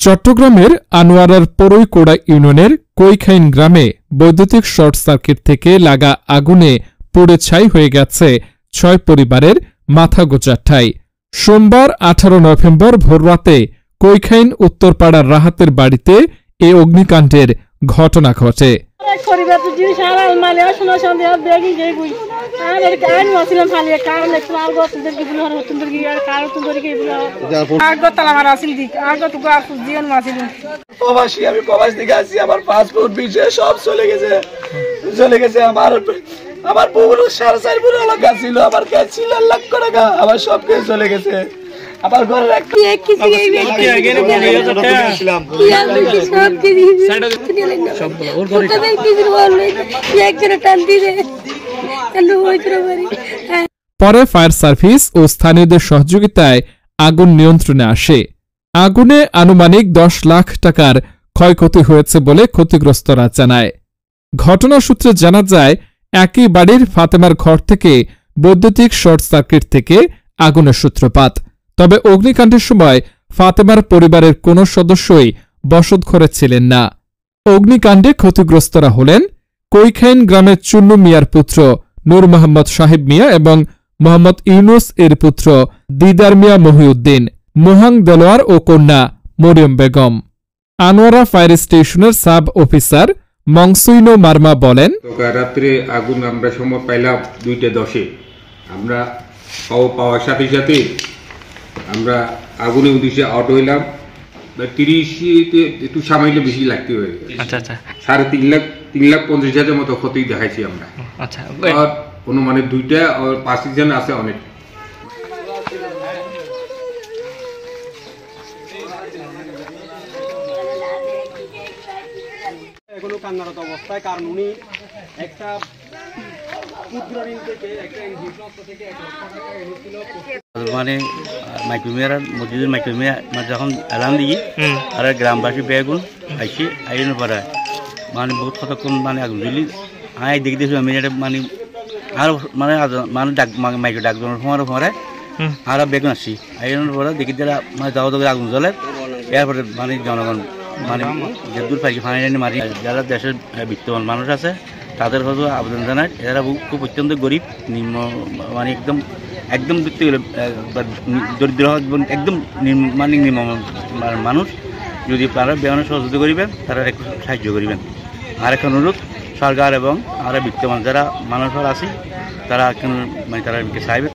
চট্টগ্রামের আনোয়ারার পরৈকোড়া ইউনিয়নের কৈখাইন গ্রামে বৈদ্যুতিক শর্ট সার্কিট থেকে লাগা আগুনে পুড়ে ছাই হয়ে গেছে 6 পরিবারের মাথাগোঁজার ঠাই। সোমবার 18 নভেম্বর ভোররাতে কৈখাইন উত্তরপাড়ার রাহাতের বাড়িতে এ অগ্নিকাণ্ডের ঘটনা ঘটে। আমি প্রবাস থেকে আসছি, আমার পাসপোর্ট ভিসা সব চলে গেছে। আমার বউগুলো 4.5 টাকা ছিল, আমার কাছে ছিল 1 লাখ টাকা, আমার সব কিছু চলে গেছে। আমার ঘরের একটা পরে ফায়ার সার্ভিস ও স্থানীয়দের সহযোগিতায় আগুন নিয়ন্ত্রণে আসে। আগুনে আনুমানিক 10 লাখ টাকার ক্ষয়ক্ষতি হয়েছে বলে ক্ষতিগ্রস্তরা জানায়। ঘটনা সূত্রে জানা যায়, একই বাড়ির ফাতেমার ঘর থেকে বৈদ্যুতিক শর্ট সার্কিট থেকে আগুনের সূত্রপাত। তবে অগ্নিকাণ্ডের সময় ফাতেমার পরিবারের কোনো সদস্যই বসতঘরে ছিলেন না। অগ্নিকাণ্ডে ক্ষতিগ্রস্তরা হলেন কৈখাইন গ্রামের চুন্নু মিয়ার পুত্র নূর মোহাম্মদ সাহেব মিয়া এবং মোহাম্মদ ইউনুস এর পুত্র দিদার মিয়া মহিউদ্দিন, মোহাং দেলোয়ার ও কন্যা মরিয়ম বেগম। আনোয়ারা ফায়ার স্টেশনের সাব অফিসার মংসুইনো মার্মা বলেন, রাত্রে আগুন আমরা সময় পাইলাম 2:10। আমরা পাওয়ার সাথে সাথে আমরা আগুনের উদ্দেশ্যে আউট হইলাম। 30 একটু সামান্য বেশি লাগতে হয়ে গেছে। 3,50,000 মতো ক্ষতি দেখাইছি আমরা। অনুমানে 2টা আর 5 জন আছে অনেক। এগুলো কান্নারত অবস্থায়, কারণ উনি একটা মানে মাইক্রোমিয়ার মসজিদের মাইক্রোমিয়া যখন এলান দিই আর গ্রামবাসী বেগুন আইসি আইনের পরে মানে বহুত কতক্ষণ মানে আগুন দিলি আই দেখি দেখি আমি এটা মানে আর মানে ডাক মাইক্রো ডাকজনের সময় আর বেগুন আসছি আইনের পরে দেখি দিলা মানে যাওয়া যাওয়া আগুন জ্বলে। এরপরে মানে জনগণ মানে যে দূর পাইছি ফানি মারি যারা দেশের বিত্তবান মানুষ আছে তাদের হয়তো আবেদন জানায়। এরা খুব অত্যন্ত গরিব, নিম্ন মানে একদম দেখতে গেলে দরিদ্র একদম মানে নিম্ন মানুষ। যদি তারা বেগুনের সহযোগিতা করিবেন, তারা একটু সাহায্য করিবেন। আর এখন অনুরোধ সরকার এবং আর বিত্তমান যারা মানুষ আছে তারা এখন মানে তারা চাইবে।